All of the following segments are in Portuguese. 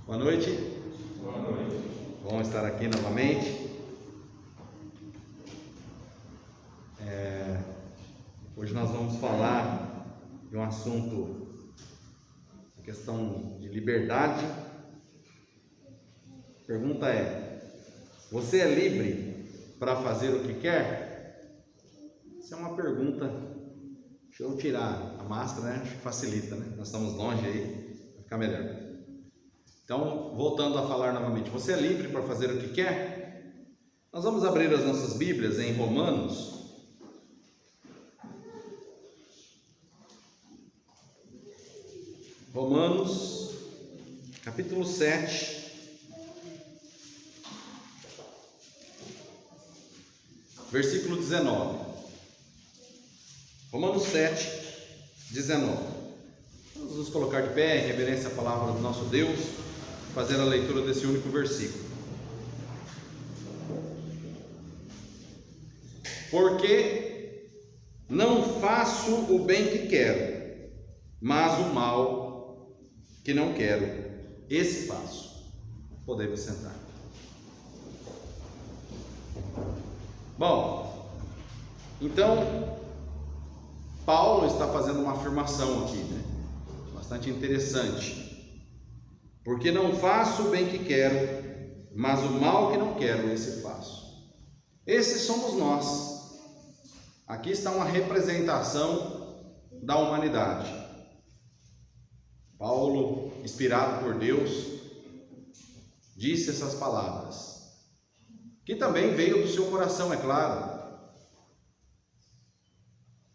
Boa noite. Boa noite. Bom estar aqui novamente. Hoje nós vamos falar de um assunto, a questão de liberdade. A pergunta é: você é livre para fazer o que quer? Essa é uma pergunta. Deixa eu tirar a máscara, né? Acho que facilita, né? Nós estamos longe aí, vai ficar melhor. Então, voltando a falar novamente, você é livre para fazer o que quer? Nós vamos abrir as nossas Bíblias em Romanos. Romanos, capítulo 7, versículo 19. Romanos 7, 19. Vamos nos colocar de pé em reverência à palavra do nosso Deus, fazer a leitura desse único versículo. Porque não faço o bem que quero, mas o mal que não quero, esse faço. Podemos sentar. Bom, então Paulo está fazendo uma afirmação aqui, né? Bastante interessante. Porque não faço o bem que quero, mas o mal que não quero, esse faço. Esses somos nós. Aqui está uma representação da humanidade. Paulo, inspirado por Deus, disse essas palavras, que também veio do seu coração, é claro,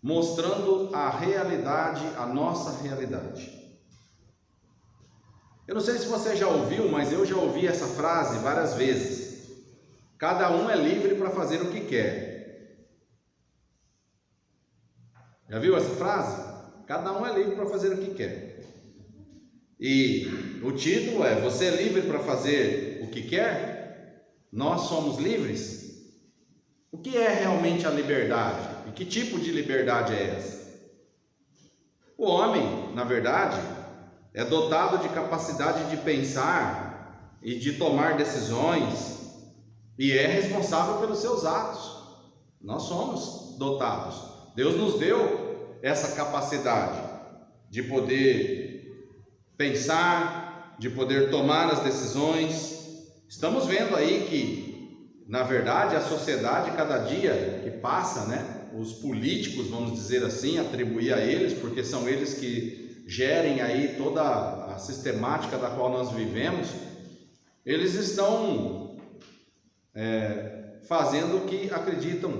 mostrando a realidade, a nossa realidade. Eu não sei se você já ouviu, mas eu já ouvi essa frase várias vezes. Cada um é livre para fazer o que quer. Já viu essa frase? Cada um é livre para fazer o que quer. E o título é: você é livre para fazer o que quer? Nós somos livres? O que é realmente a liberdade? E que tipo de liberdade é essa? O homem, na verdade, é dotado de capacidade de pensar e de tomar decisões e é responsável pelos seus atos. Nós somos dotados. Deus nos deu essa capacidade de poder pensar, de poder tomar as decisões. Estamos vendo aí que, na verdade, a sociedade, cada dia que passa, né, os políticos, vamos dizer assim, atribuir a eles, porque são eles que gerem aí toda a sistemática da qual nós vivemos, eles estão fazendo o que acreditam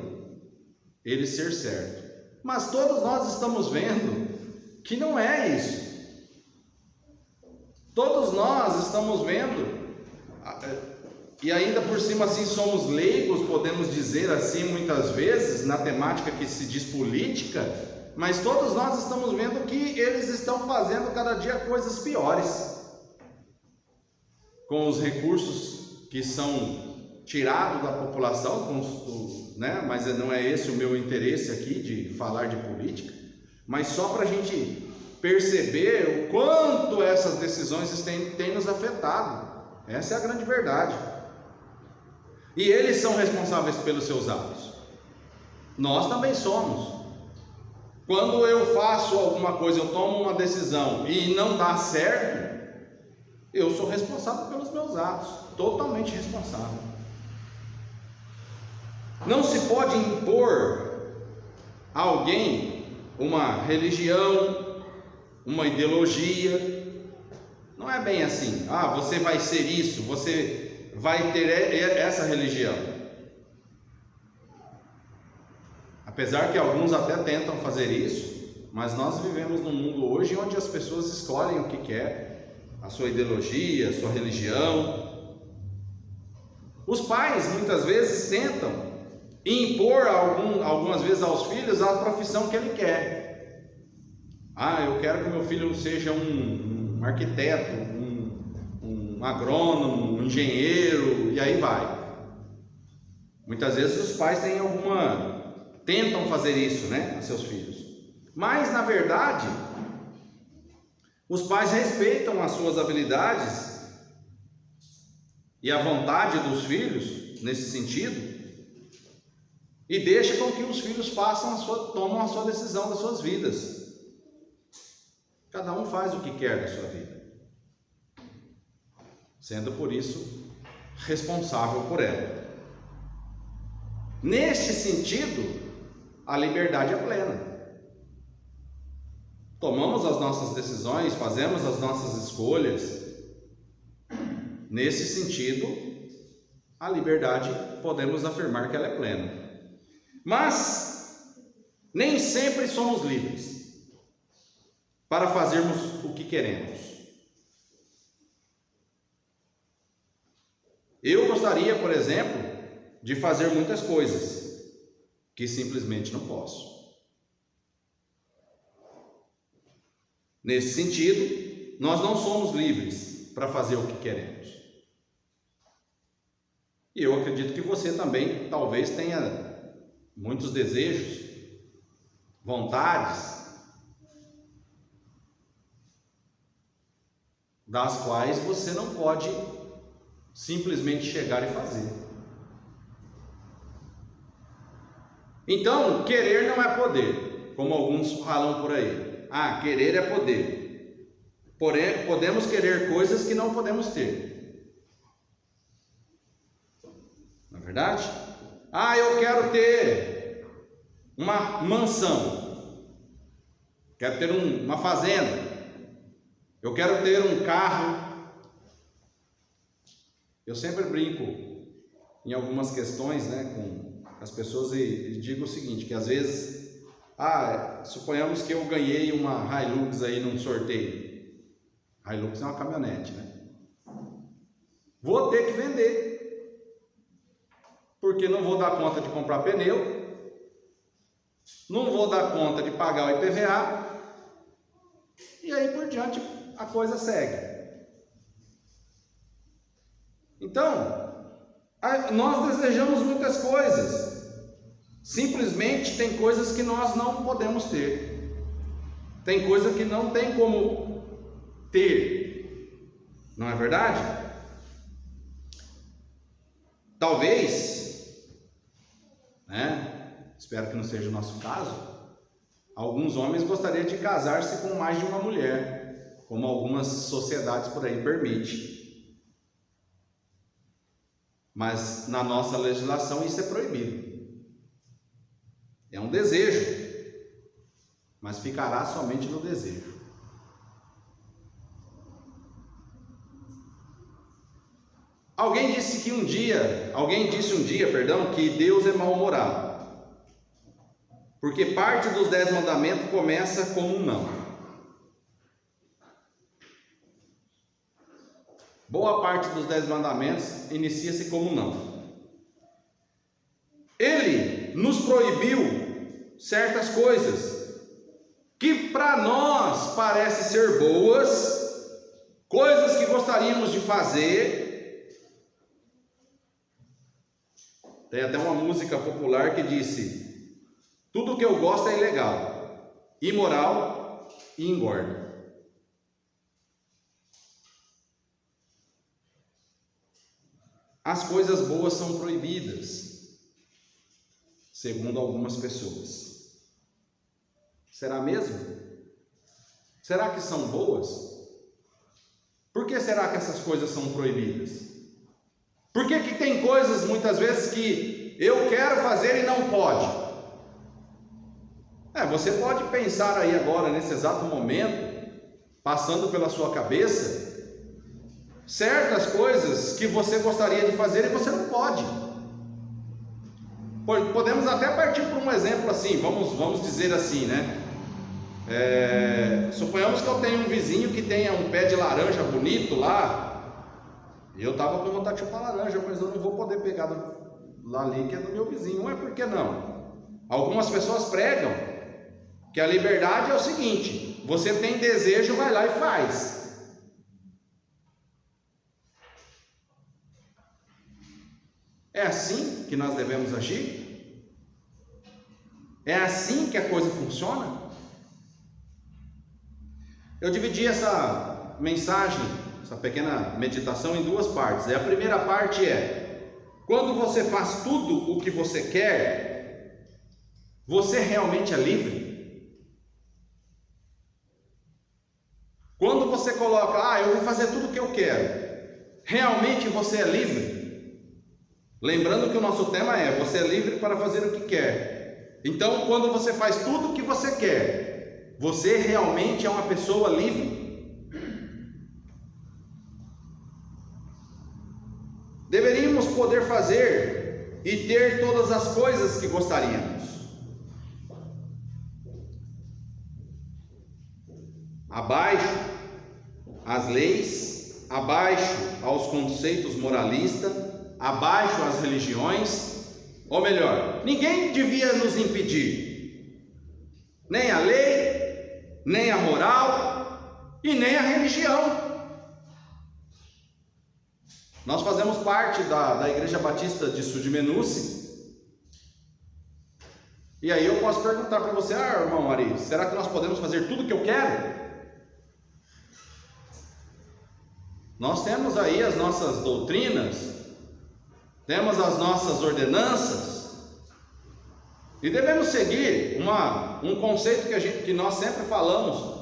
eles ser certo. Mas todos nós estamos vendo que não é isso. Todos nós estamos vendo, e ainda por cima assim somos leigos, podemos dizer assim muitas vezes, na temática que se diz política, mas todos nós estamos vendo que eles estão fazendo cada dia coisas piores, com os recursos que são tirados da população, né? Mas não é esse o meu interesse aqui de falar de política, mas só para a gente perceber o quanto essas decisões têm nos afetado. Essa é a grande verdade. E eles são responsáveis pelos seus atos. Nós também somos. Quando eu faço alguma coisa, eu tomo uma decisão e não dá certo, eu sou responsável pelos meus atos, totalmente responsável. Não se pode impor a alguém uma religião, uma ideologia. Não é bem assim. Você vai ser isso, você vai ter essa religião. Apesar que alguns até tentam fazer isso, mas nós vivemos num mundo hoje onde as pessoas escolhem o que quer, a sua ideologia, a sua religião. Os pais muitas vezes tentam impor algumas vezes aos filhos a profissão que ele quer. Eu quero que meu filho seja um arquiteto, um agrônomo, um engenheiro, e aí vai. Muitas vezes os pais tentam fazer isso, né, a seus filhos. Mas, na verdade, os pais respeitam as suas habilidades e a vontade dos filhos nesse sentido, e deixa com que os filhos tomam a sua decisão das suas vidas. Cada um faz o que quer da sua vida, sendo por isso responsável por ela. Neste sentido, a liberdade é plena. Tomamos as nossas decisões, fazemos as nossas escolhas. Nesse sentido, a liberdade, podemos afirmar que ela é plena. Mas nem sempre somos livres para fazermos o que queremos. Eu gostaria, por exemplo, de fazer muitas coisas que simplesmente não posso. Nesse sentido, nós não somos livres para fazer o que queremos. E eu acredito que você também talvez tenha muitos desejos, vontades, das quais você não pode simplesmente chegar e fazer. Então, querer não é poder, como alguns falam por aí. Ah, querer é poder. Porém, podemos querer coisas que não podemos ter. Não é verdade? Ah, eu quero ter uma mansão, quero ter uma fazenda, eu quero ter um carro. Eu sempre brinco em algumas questões, com as pessoas e digo o seguinte, que às vezes, suponhamos que eu ganhei uma Hilux aí num sorteio. Hilux é uma caminhonete, Vou ter que vender, porque não vou dar conta de comprar pneu, não vou dar conta de pagar o IPVA, e aí por diante a coisa segue. Então, nós desejamos muitas coisas, simplesmente tem coisas que nós não podemos ter, tem coisa que não tem como ter, não é verdade? Talvez, espero que não seja o nosso caso, alguns homens gostariam de casar-se com mais de uma mulher, como algumas sociedades por aí permitem. Mas na nossa legislação isso é proibido. É um desejo, mas ficará somente no desejo. Alguém disse um dia, que Deus é mal-humorado, porque parte dos 10 mandamentos começa como um não. Boa parte dos 10 mandamentos inicia-se como não. Ele nos proibiu certas coisas que para nós parecem ser boas, coisas que gostaríamos de fazer. Tem até uma música popular que disse: tudo que eu gosto é ilegal, imoral e engorda. As coisas boas são proibidas, segundo algumas pessoas. Será mesmo? Será que são boas? Por que será que essas coisas são proibidas? Por que tem coisas muitas vezes que eu quero fazer e não pode? Você pode pensar aí agora, nesse exato momento, passando pela sua cabeça, certas coisas que você gostaria de fazer e você não pode. Podemos até partir por um exemplo assim, vamos dizer assim, suponhamos que eu tenho um vizinho que tenha um pé de laranja bonito lá, e eu estava com vontade de chupar laranja, mas eu não vou poder pegar lá ali que é do meu vizinho. Mas por que não? Algumas pessoas pregam que a liberdade é o seguinte: você tem desejo, vai lá e faz. É assim que nós devemos agir? É assim que a coisa funciona? Eu dividi essa mensagem, essa pequena meditação em duas partes. A primeira parte é: quando você faz tudo o que você quer, você realmente é livre? Quando você coloca, eu vou fazer tudo o que eu quero, realmente você é livre? Lembrando que o nosso tema é: você é livre para fazer o que quer. Então, quando você faz tudo o que você quer, você realmente é uma pessoa livre? Deveríamos poder fazer e ter todas as coisas que gostaríamos. Abaixo as leis, abaixo aos conceitos moralistas, abaixo as religiões, ou melhor, ninguém devia nos impedir, nem a lei, nem a moral e nem a religião. Nós fazemos parte da Igreja Batista de Sudimenúce, e aí eu posso perguntar para você: irmão Ari, será que nós podemos fazer tudo o que eu quero? Nós temos aí as nossas doutrinas, temos as nossas ordenanças, e devemos seguir um conceito que nós sempre falamos.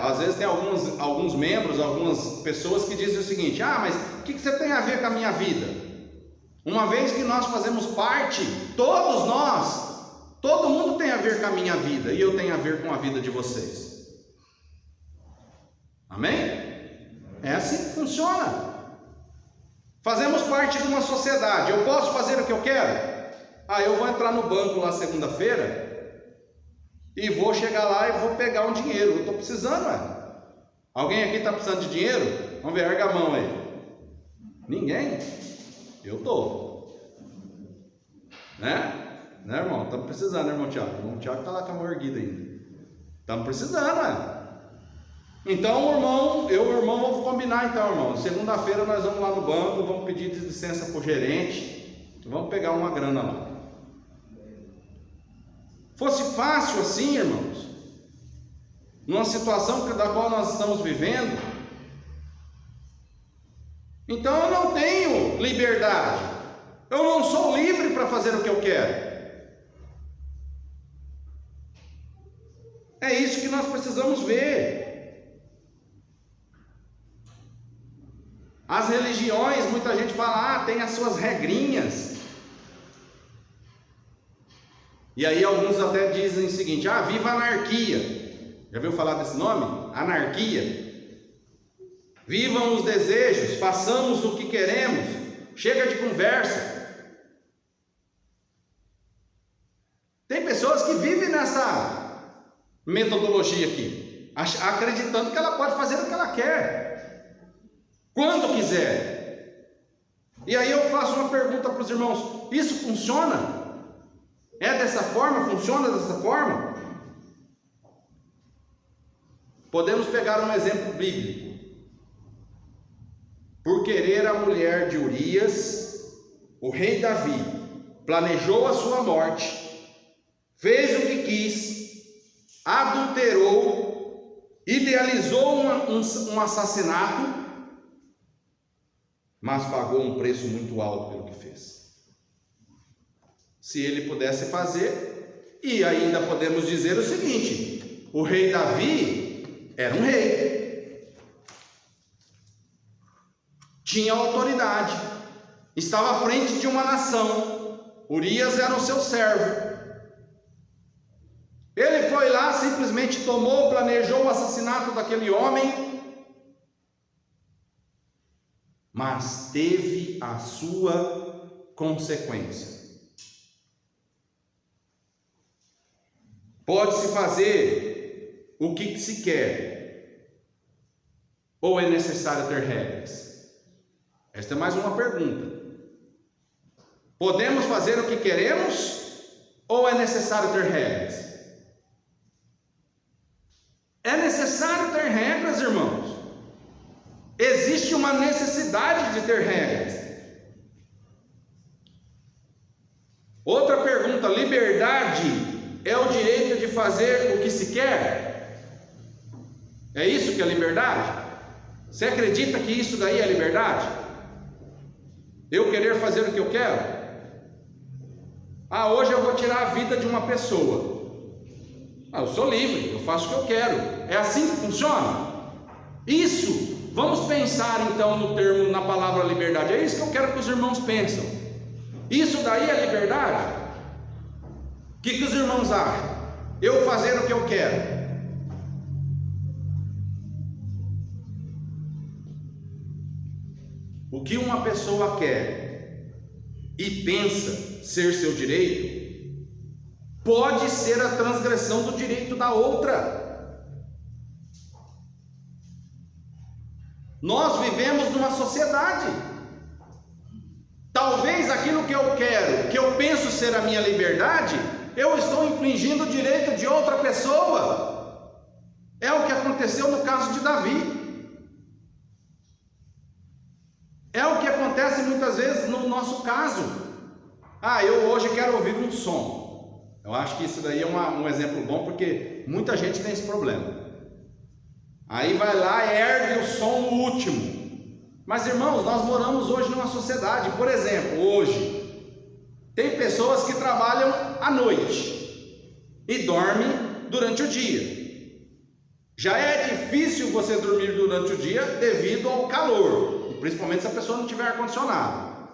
Às vezes tem alguns membros, algumas pessoas que dizem o seguinte: mas o que você tem a ver com a minha vida? Uma vez que nós fazemos parte, todos nós, todo mundo tem a ver com a minha vida, e eu tenho a ver com a vida de vocês. Amém? É assim que funciona. Fazemos parte de uma sociedade. Eu posso fazer o que eu quero? Eu vou entrar no banco lá segunda-feira e vou chegar lá e vou pegar um dinheiro. Eu estou precisando, Alguém aqui está precisando de dinheiro? Vamos ver, erga a mão aí. Ninguém? Eu estou. Né, irmão? Estamos precisando, né, irmão Tiago? O irmão Tiago está lá com a mão erguida ainda. Estamos precisando, Então, eu e o irmão vamos combinar então, irmão. Segunda-feira nós vamos lá no banco, vamos pedir licença para o gerente, vamos pegar uma grana lá. Fosse fácil assim, irmãos, numa situação da qual nós estamos vivendo, então eu não tenho liberdade, eu não sou livre para fazer o que eu quero. É isso que nós precisamos ver. As religiões, muita gente fala, tem as suas regrinhas. E aí alguns até dizem o seguinte: viva a anarquia. Já viu falar desse nome? Anarquia. Vivam os desejos, façamos o que queremos, chega de conversa. Tem pessoas que vivem nessa metodologia aqui, acreditando que ela pode fazer o que ela quer, quando quiser. E aí eu faço uma pergunta para os irmãos: isso funciona? É dessa forma? Funciona dessa forma? Podemos pegar um exemplo bíblico. Por querer a mulher de Urias, o rei Davi planejou a sua morte, fez o que quis, adulterou, idealizou um assassinato, mas pagou um preço muito alto pelo que fez. Se ele pudesse fazer, e ainda podemos dizer o seguinte: o rei Davi era um rei, tinha autoridade, estava à frente de uma nação. Urias era o seu servo. Ele foi lá, simplesmente tomou, planejou o assassinato daquele homem, mas teve a sua consequência. Pode-se fazer o que se quer, ou é necessário ter regras? Esta é mais uma pergunta. Podemos fazer o que queremos, ou é necessário ter regras? É necessário ter regras, irmãos. Existe uma necessidade de ter regras. Outra pergunta: liberdade é o direito de fazer o que se quer? É isso que é liberdade? Você acredita que isso daí é liberdade? Eu querer fazer o que eu quero? Ah, hoje eu vou tirar a vida de uma pessoa. Ah, eu sou livre, eu faço o que eu quero. É assim que funciona? Isso, vamos pensar então no termo, na palavra liberdade. É isso que eu quero que os irmãos pensem. Isso daí é liberdade? O que os irmãos acham? Eu fazer o que eu quero. O que uma pessoa quer e pensa ser seu direito, pode ser a transgressão do direito da outra. Nós vivemos numa sociedade. Talvez aquilo que eu quero, que eu penso ser a minha liberdade, eu estou infringindo o direito de outra pessoa. É o que aconteceu no caso de Davi. É o que acontece muitas vezes no nosso caso. Ah, eu hoje quero ouvir um som. Eu acho que isso daí é um exemplo bom, porque muita gente tem esse problema. Aí vai lá e ergue o som no último. Mas irmãos, nós moramos hoje numa sociedade, por exemplo, hoje tem pessoas que trabalham à noite e dormem durante o dia. Já é difícil você dormir durante o dia devido ao calor, principalmente se a pessoa não tiver ar-condicionado,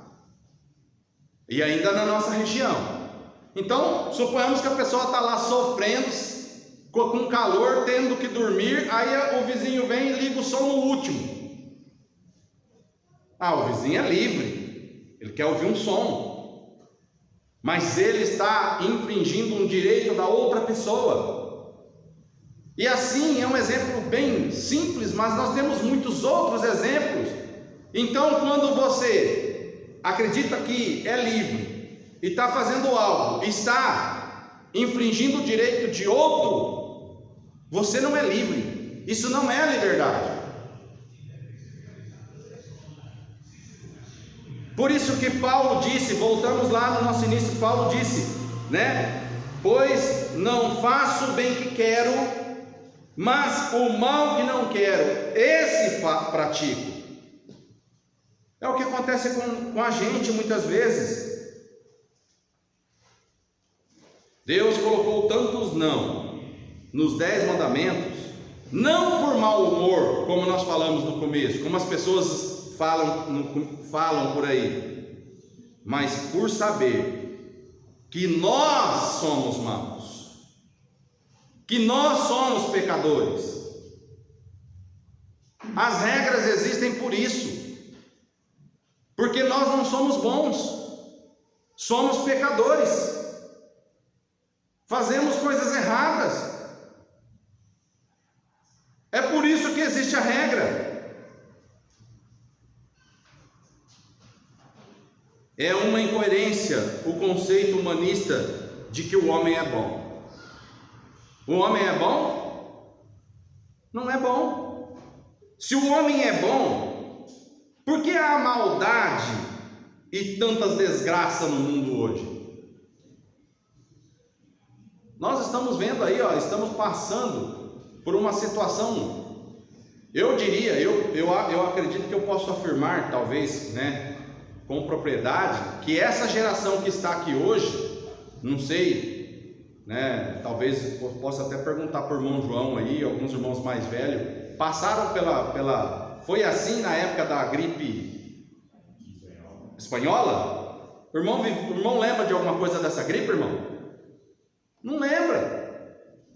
e ainda na nossa região. Então, suponhamos que a pessoa está lá sofrendo com calor, tendo que dormir, aí o vizinho vem e liga o som no último. Ah, o vizinho é livre, ele quer ouvir um som, mas ele está infringindo um direito da outra pessoa. E assim, é um exemplo bem simples, mas nós temos muitos outros exemplos. Então, quando você acredita que é livre e está fazendo algo, está infringindo o direito de outro, você não é livre. Isso não é liberdade. Por isso que Paulo disse, voltamos lá no nosso início, Paulo disse, né? Pois não faço o bem que quero, mas o mal que não quero, esse pratico. É o que acontece com a gente muitas vezes. Deus colocou tantos não nos 10 mandamentos, não por mau humor, como nós falamos no começo, como as pessoas falam por aí, mas por saber que nós somos maus, que nós somos pecadores. As regras existem por isso, porque nós não somos bons, somos pecadores, fazemos coisas erradas. É por isso que existe a regra. É uma incoerência o conceito humanista de que o homem é bom. O homem é bom? Não é bom. Se o homem é bom, por que há maldade e tantas desgraças no mundo hoje? Nós estamos vendo aí, estamos passando por uma situação, eu diria, eu acredito que eu posso afirmar, talvez, né, com propriedade, que essa geração que está aqui hoje, não sei, né, talvez possa até perguntar por irmão João aí, alguns irmãos mais velhos, passaram foi assim na época da gripe espanhola? O irmão lembra de alguma coisa dessa gripe, irmão? Não lembra.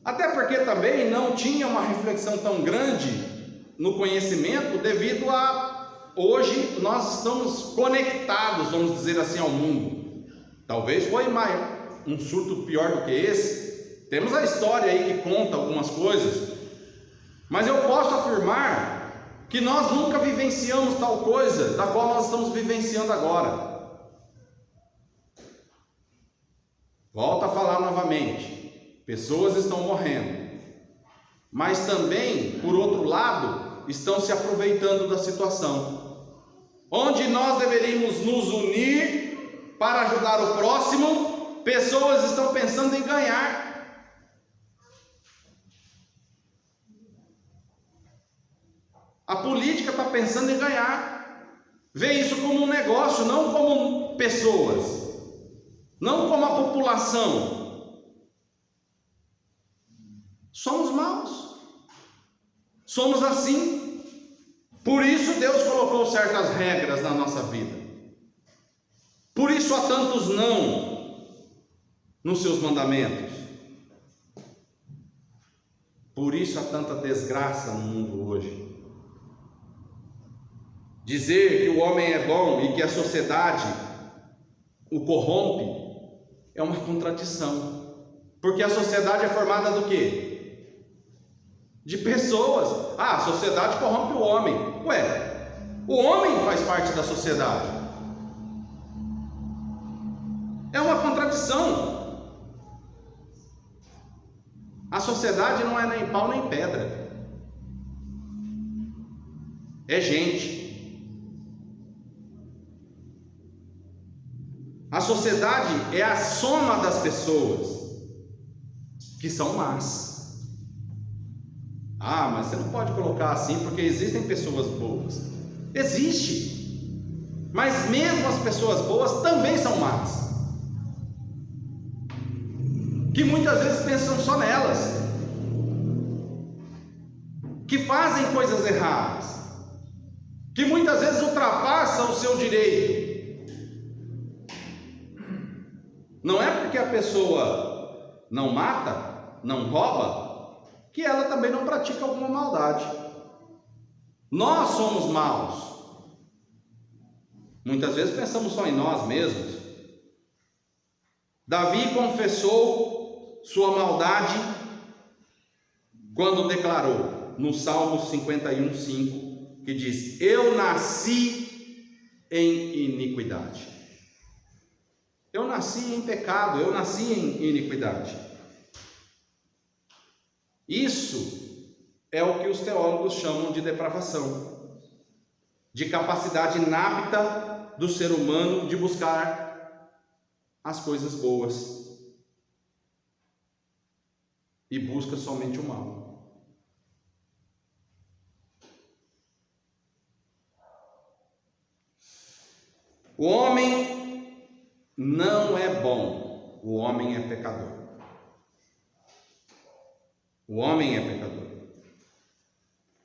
Até porque também não tinha uma reflexão tão grande no conhecimento, devido a hoje nós estamos conectados, vamos dizer assim, ao mundo. Talvez foi um surto pior do que esse. Temos a história aí que conta algumas coisas, mas eu posso afirmar que nós nunca vivenciamos tal coisa da qual nós estamos vivenciando agora. Volto a falar novamente, pessoas estão morrendo, mas também, por outro lado, estão se aproveitando da situação, onde nós deveríamos nos unir para ajudar o próximo, pessoas estão pensando em ganhar. A política está pensando em ganhar. Vê isso como um negócio, não como pessoas, não como a população. Somos maus. Somos assim. Por isso Deus colocou certas regras na nossa vida. Por isso há tantos não nos seus mandamentos. Por isso há tanta desgraça no mundo hoje. Dizer que o homem é bom e que a sociedade o corrompe é uma contradição. Porque a sociedade é formada do quê? De pessoas. A sociedade corrompe o homem. Ué, o homem faz parte da sociedade. É uma contradição. A sociedade não é nem pau nem pedra. É gente. A sociedade é a soma das pessoas que são más. Ah, mas você não pode colocar assim porque existem pessoas boas. Existe. Mas mesmo as pessoas boas também são más. Que muitas vezes pensam só nelas. Que fazem coisas erradas. Que muitas vezes ultrapassam o seu direito. Não é porque a pessoa não mata, não rouba, que ela também não pratica alguma maldade. Nós somos maus. Muitas vezes pensamos só em nós mesmos. Davi confessou sua maldade quando declarou no Salmo 51:5, que diz: eu nasci em iniquidade. Eu nasci em pecado, eu nasci em iniquidade. Isso é o que os teólogos chamam de depravação, de capacidade inapta do ser humano de buscar as coisas boas e busca somente o mal. O homem não é bom, o homem é pecador. O homem é pecador.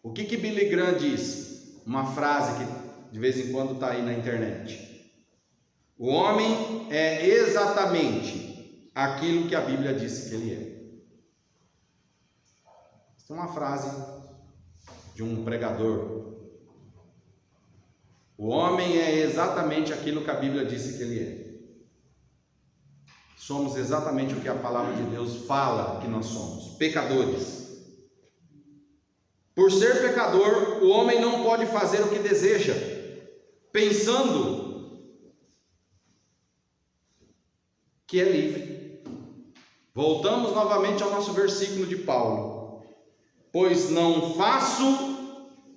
O que Billy Graham diz? Uma frase que de vez em quando está aí na internet. O homem é exatamente aquilo que a Bíblia disse que ele é. Essa é uma frase de um pregador. O homem é exatamente aquilo que a Bíblia disse que ele é. Somos exatamente o que a palavra de Deus fala que nós somos, pecadores. Por ser pecador, o homem não pode fazer o que deseja, pensando que é livre. Voltamos novamente ao nosso versículo de Paulo: pois não faço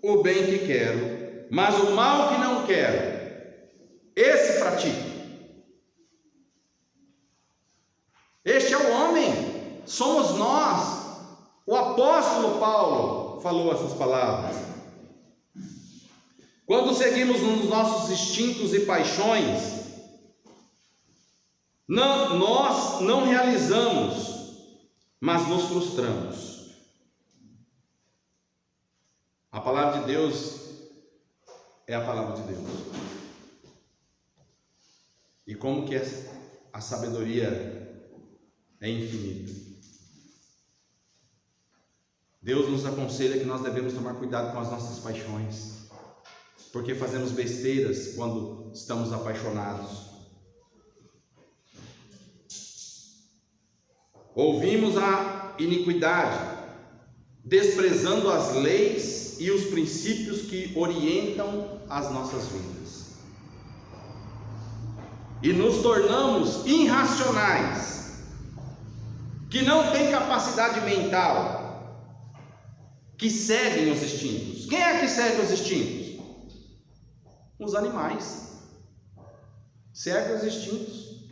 o bem que quero, mas o mal que não quero, esse pratico. Este é o homem, somos nós. O apóstolo Paulo falou essas palavras. Quando seguimos nos nossos instintos e paixões, nós não realizamos, mas nos frustramos. A palavra de Deus é a palavra de Deus. E como que a sabedoria é infinita. Deus nos aconselha que nós devemos tomar cuidado com as nossas paixões, porque fazemos besteiras quando estamos apaixonados. Ouvimos a iniquidade, desprezando as leis e os princípios que orientam as nossas vidas, e nos tornamos irracionais, que não têm capacidade mental, que seguem os instintos. Quem é que segue os instintos? Os animais. Segue os instintos.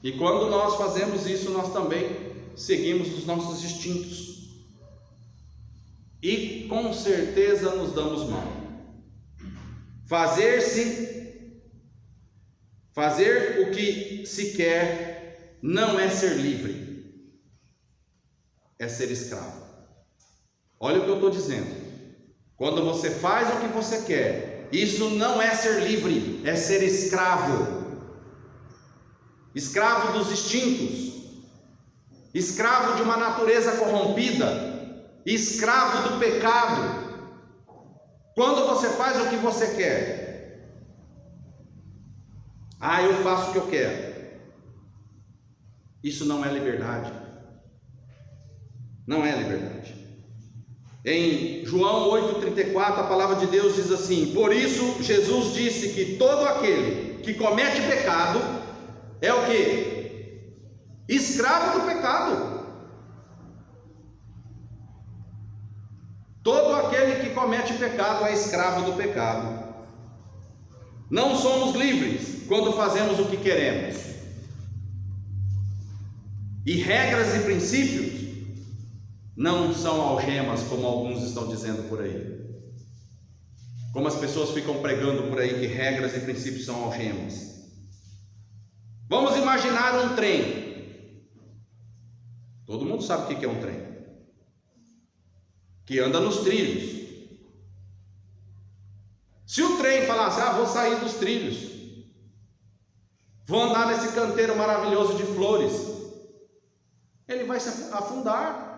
E quando nós fazemos isso, nós também seguimos os nossos instintos. e com certeza nos damos mal. Fazer o que se quer não é ser livre, é ser escravo. Olha o que eu estou dizendo. Quando você faz o que você quer, isso não é ser livre, é ser escravo. Escravo dos instintos, escravo de uma natureza corrompida, escravo do pecado. Quando você faz o que você quer, eu faço o que eu quero, isso não é liberdade. Não é liberdade. Em João 8,34, a palavra de Deus diz assim: por isso Jesus disse que todo aquele que comete pecado é o que? Escravo do pecado. Todo aquele que comete pecado é escravo do pecado. Não somos livres quando fazemos o que queremos. E regras e princípios não são algemas, como alguns estão dizendo por aí. Como as pessoas ficam pregando por aí que regras e princípios são algemas. Vamos imaginar um trem. Todo mundo sabe o que é um trem. Que anda nos trilhos. Se o trem falasse, vou sair dos trilhos, vou andar nesse canteiro maravilhoso de flores, ele vai se afundar.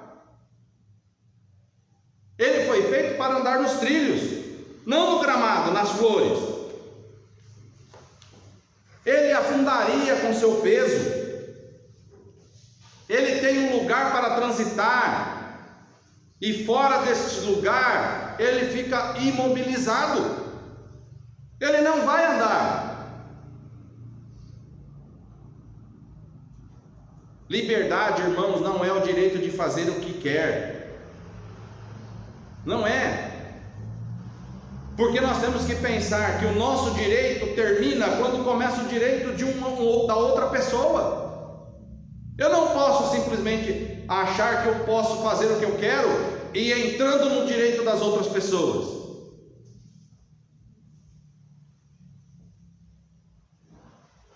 Ele foi feito para andar nos trilhos, não no gramado, nas flores. Ele afundaria com seu peso. Ele tem um lugar para transitar, e fora deste lugar ele fica imobilizado. Ele não vai andar. Liberdade, irmãos, não é o direito de fazer o que quer. Não é. Porque nós temos que pensar que o nosso direito termina quando começa o direito de da outra pessoa. Eu não posso simplesmente achar que eu posso fazer o que eu quero e ir entrando no direito das outras pessoas.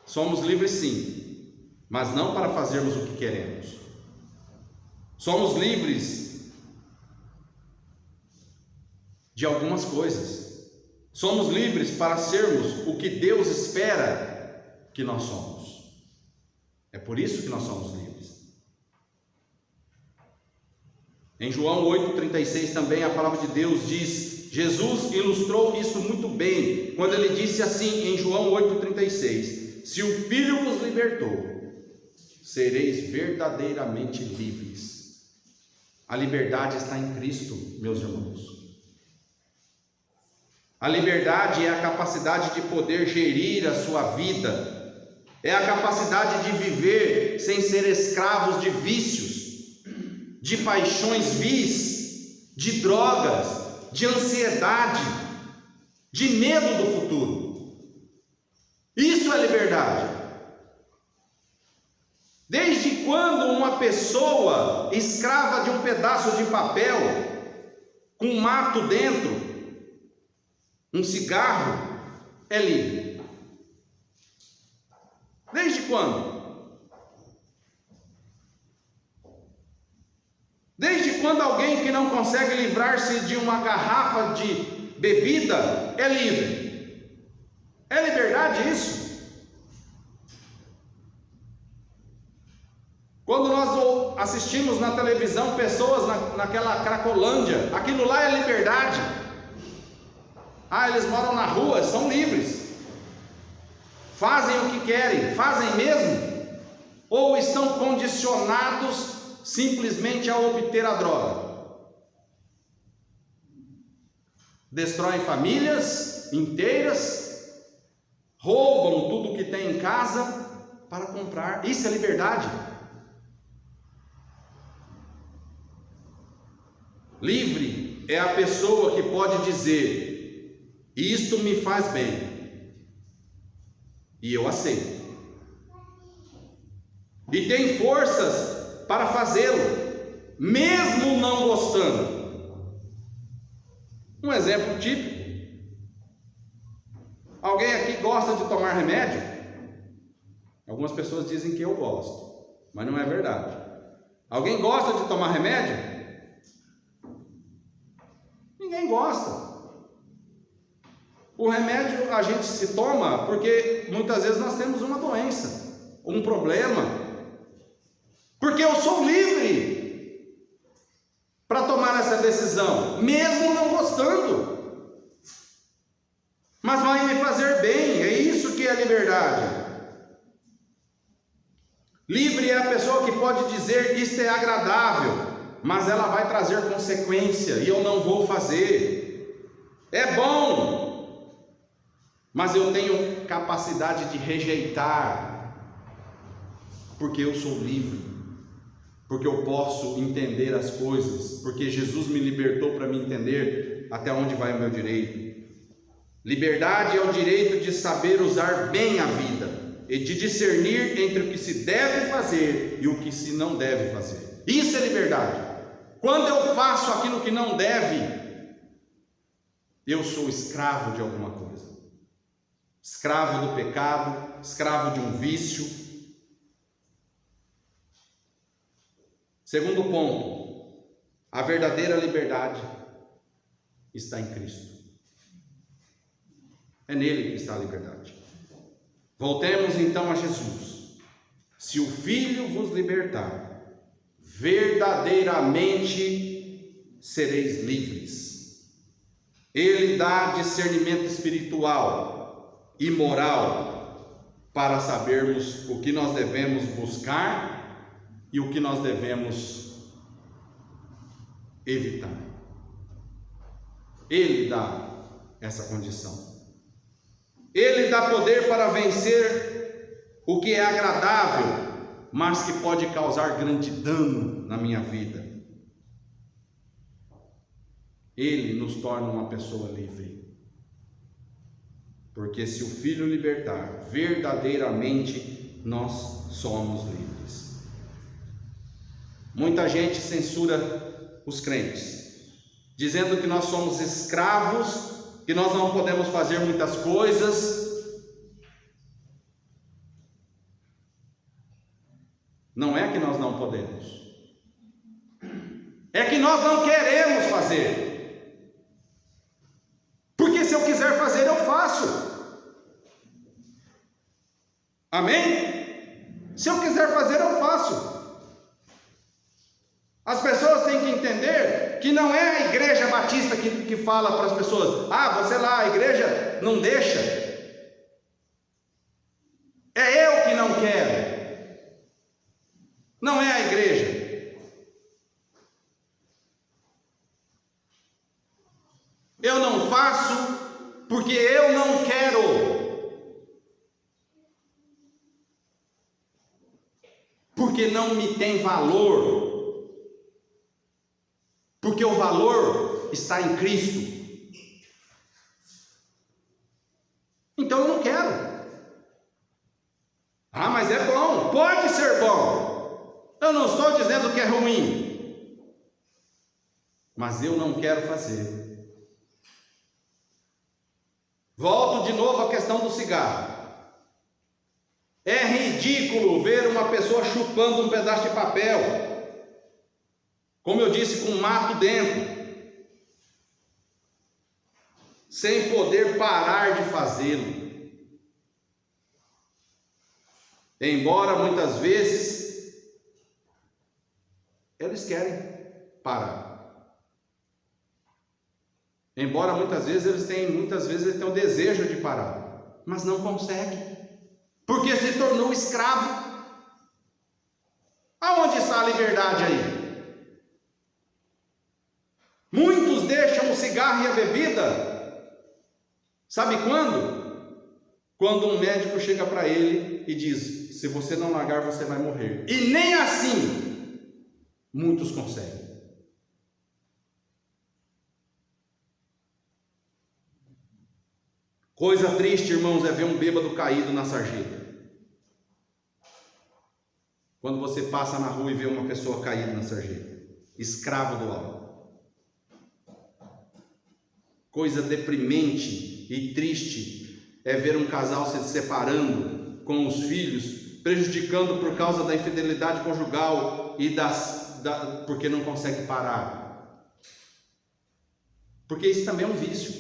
Somos livres sim, mas não para fazermos o que queremos. Somos livres de algumas coisas. Somos livres para sermos o que Deus espera que nós somos. É por isso que nós somos livres. Em João 8,36 também a palavra de Deus diz, Jesus ilustrou isso muito bem, quando ele disse assim em João 8,36, se o Filho vos libertou, sereis verdadeiramente livres. A liberdade está em Cristo, meus irmãos. A liberdade é a capacidade de poder gerir a sua vida, é a capacidade de viver sem ser escravos de vícios, de paixões vis, de drogas, de ansiedade, de medo do futuro. Isso é liberdade. Desde quando uma pessoa escrava de um pedaço de papel com mato dentro, um cigarro, é livre? Desde quando? Desde quando alguém que não consegue livrar-se de uma garrafa de bebida é livre? É liberdade isso? Quando nós assistimos na televisão pessoas naquela Cracolândia, aquilo lá é liberdade. Eles moram na rua, são livres, fazem o que querem, fazem mesmo? Ou estão condicionados simplesmente a obter a droga? Destroem famílias inteiras, roubam tudo que tem em casa para comprar. Isso é liberdade? Livre é a pessoa que pode dizer: isto me faz bem, e eu aceito, e tem forças para fazê-lo, mesmo não gostando. Um exemplo típico. Alguém aqui gosta de tomar remédio? Algumas pessoas dizem que eu gosto, mas não é verdade. Alguém gosta de tomar remédio? Ninguém gosta. O remédio a gente se toma porque muitas vezes nós temos uma doença, um problema. Porque eu sou livre para tomar essa decisão, mesmo não gostando. Mas vai me fazer bem, é isso que é liberdade. Livre é a pessoa que pode dizer: isto é agradável, mas ela vai trazer consequência e eu não vou fazer. É bom, mas eu tenho capacidade de rejeitar, porque eu sou livre, porque eu posso entender as coisas, porque Jesus me libertou para me entender até onde vai o meu direito. Liberdade é o direito de saber usar bem a vida e de discernir entre o que se deve fazer e o que se não deve fazer. Isso é liberdade. Quando eu faço aquilo que não deve, eu sou escravo de alguma coisa. Escravo do pecado, escravo de um vício. Segundo ponto, a verdadeira liberdade está em Cristo. É nele que está a liberdade. Voltemos então a Jesus. Se o Filho vos libertar, verdadeiramente sereis livres. Ele dá discernimento espiritual e moral para sabermos o que nós devemos buscar e o que nós devemos evitar. Ele dá essa condição. Ele dá poder para vencer o que é agradável, mas que pode causar grande dano na minha vida. Ele nos torna uma pessoa livre. Porque se o Filho libertar, verdadeiramente nós somos livres. Muita gente censura os crentes, dizendo que nós somos escravos, que nós não podemos fazer muitas coisas. Não é que nós não podemos, é que nós não queremos fazer. Porque se eu quiser fazer, eu faço. Amém? Se eu quiser fazer, eu faço. As pessoas têm que entender que não é a igreja batista que fala para as pessoas: ah, você lá, a igreja não deixa. É eu que não quero. Não é a igreja. Eu não faço porque eu não quero. Porque não me tem valor. Porque o valor está em Cristo. Então eu não quero. Ah, mas é bom. Pode ser bom. Eu não estou dizendo que é ruim. Mas eu não quero fazer. Volto de novo à questão do cigarro. É ridículo ver uma pessoa chupando um pedaço de papel. Como eu disse, com mato dentro, sem poder parar de fazê-lo. Embora muitas vezes eles querem parar. Embora muitas vezes eles têm o desejo de parar, mas não conseguem, porque se tornou escravo. Aonde está a liberdade aí? Muitos deixam o cigarro e a bebida, sabe quando? Quando um médico chega para ele e diz: se você não largar, você vai morrer. E nem assim muitos conseguem. Coisa triste, irmãos, é ver um bêbado caído na sarjeta. Quando você passa na rua e vê uma pessoa caída na sarjeta, escravo do álcool. coisa deprimente e triste é ver um casal se separando com os filhos, prejudicando por causa da infidelidade conjugal e porque não consegue parar. Porque isso também é um vício.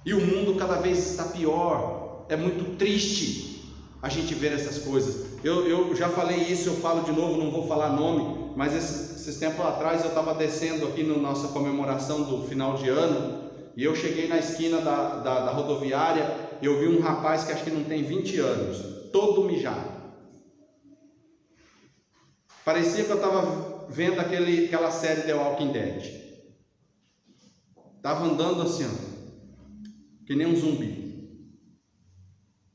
E o mundo cada vez está pior. É muito triste a gente ver essas coisas. Eu já falei isso, eu falo de novo, não vou falar nome, mas esses tempos atrás eu estava descendo aqui na nossa comemoração do final de ano, e eu cheguei na esquina da rodoviária, eu vi um rapaz que acho que não tem 20 anos, todo mijado. Parecia que eu estava vendo aquela série The Walking Dead. Estava andando assim, ó, que nem um zumbi.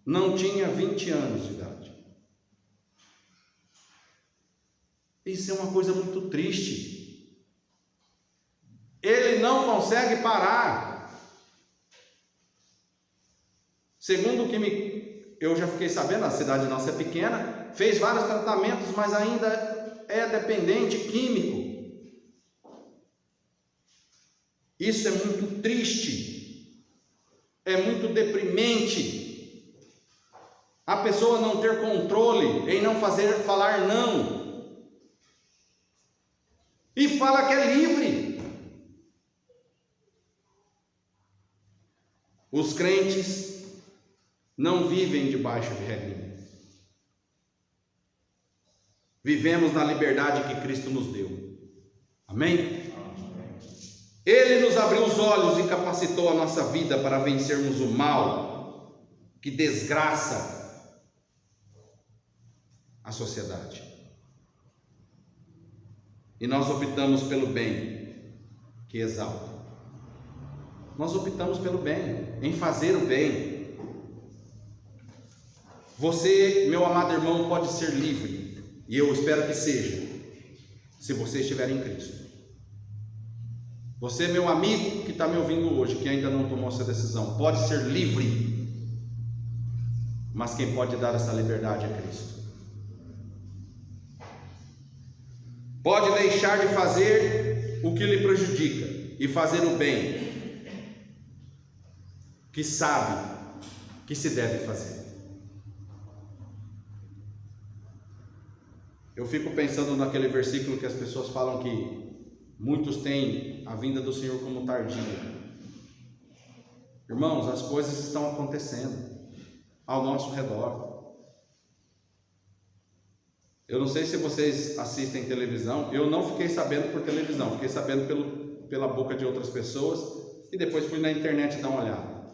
Não tinha 20 anos de idade. Isso é uma coisa muito triste. Ele não consegue parar. Segundo o que eu já fiquei sabendo, a cidade nossa é pequena, fez vários tratamentos, mas ainda é dependente químico. Isso é muito triste. É muito deprimente. A pessoa não ter controle em não falar não. E fala que é livre. Os crentes não vivem debaixo de regrinha. Vivemos na liberdade que Cristo nos deu. Amém? Ele nos abriu os olhos e capacitou a nossa vida para vencermos o mal que desgraça a sociedade. E nós optamos pelo bem que exalta. Nós optamos pelo bem, em fazer o bem. Você, meu amado irmão, pode ser livre, e eu espero que seja, se você estiver em Cristo. Você, meu amigo que está me ouvindo hoje, que ainda não tomou essa decisão, pode ser livre, mas quem pode dar essa liberdade é Cristo. Pode deixar de fazer o que lhe prejudica e fazer o bem que sabe que se deve fazer. Eu fico pensando naquele versículo que as pessoas falam que muitos têm a vinda do Senhor como tardia. Irmãos, as coisas estão acontecendo ao nosso redor. Eu não sei se vocês assistem televisão, eu não fiquei sabendo por televisão, fiquei sabendo pela boca de outras pessoas, e depois fui na internet dar uma olhada,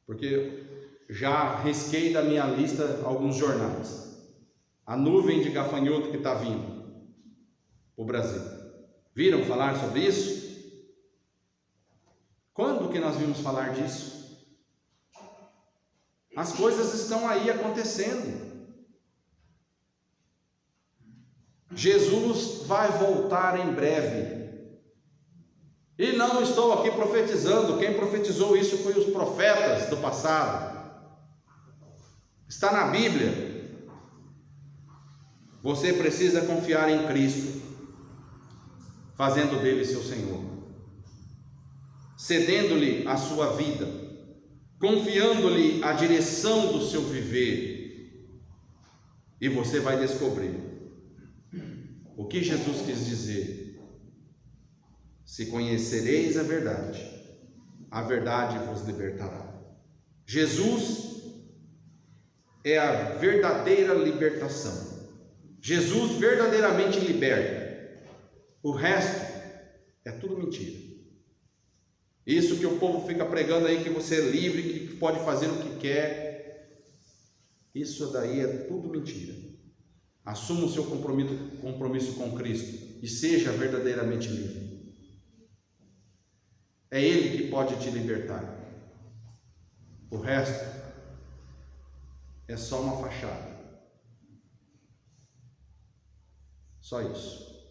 porque já risquei da minha lista alguns jornais. A nuvem de gafanhoto que está vindo para o Brasil. Viram falar sobre isso? Quando que nós vimos falar disso? As coisas estão aí acontecendo. Jesus vai voltar em breve. E não estou aqui profetizando, quem profetizou isso foi os profetas do passado. Está na Bíblia. Você precisa confiar em Cristo, fazendo dele seu Senhor, cedendo-lhe a sua vida, confiando-lhe a direção do seu viver, e você vai descobrir o que Jesus quis dizer: se conhecereis a verdade vos libertará. Jesus é a verdadeira libertação. Jesus verdadeiramente liberta. O resto é tudo mentira. Isso que o povo fica pregando aí, que você é livre, que pode fazer o que quer, isso daí é tudo mentira. Assuma o seu compromisso com Cristo e seja verdadeiramente livre. É Ele que pode te libertar. O resto é só uma fachada. Só isso.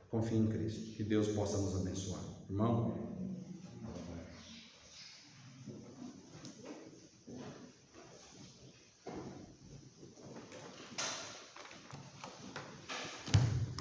Confie em Cristo. Que Deus possa nos abençoar. Irmão,